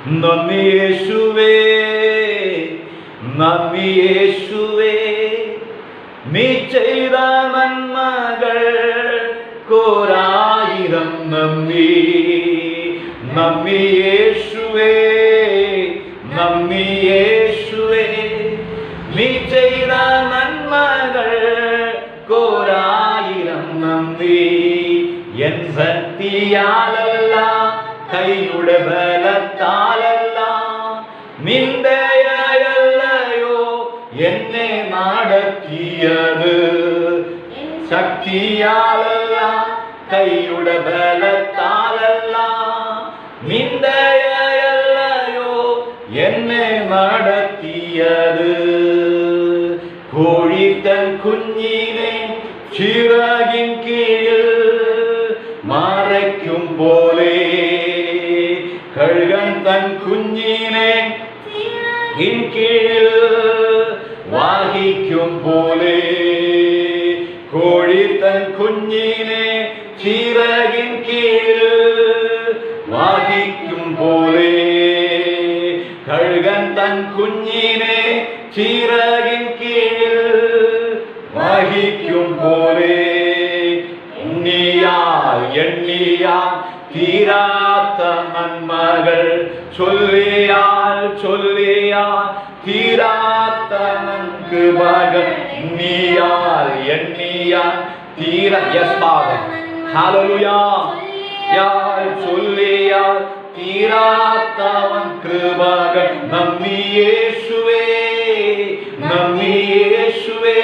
നന്ദി യേശുവേ, നന്ദി യേശുവേ, നീ ചെയ്ത നന്മകൾ കോരായിരം നന്ദി. നന്ദി യേശുവേ, നന്ദി യേശുവേ, നീ ചെയ്ത നന്മകൾ കോരായിരം നന്ദി. എൻ ശക്തിയാലല്ല, കൈയുടെ ബലത്താലല്ല, നിന്ദയല്ലയോ എന്നെ നടത്തിയത്. ശക്തിയാലല്ല, കൈയുടെ ബലത്താലല്ല, നിന്ദയല്ലയോ എന്നെ നടത്തിയത്. കോഴി തൻ കുഞ്ഞിനെ ചിറകിൻ കീഴിൽ മറയ്ക്കും പോലെ, കഴുകൻ തൻ കുഞ്ഞിനെ കീഴിൽ വഹിക്കും പോലെ, കോഴി തൻ കുഞ്ഞിനെ ചിറകിൻ കീഴിൽ വഹിക്കും പോലെ, കഴുകൻ തൻ കുഞ്ഞിനെ ചിറകിൻ കീഴിൽ വഹിക്കും പോലെ. എണ്ണിയാൽ തീരാത്ത നന്മകൾ, ചൊല്ലിയാൽ തീരാത്ത നന്മകൾ. എണ്ണിയാൽ ചൊല്ലിയാൽ തീരാത്തവൻ കൃപകൾ. നന്ദി യേശുവേ, നന്ദി യേശുവേ,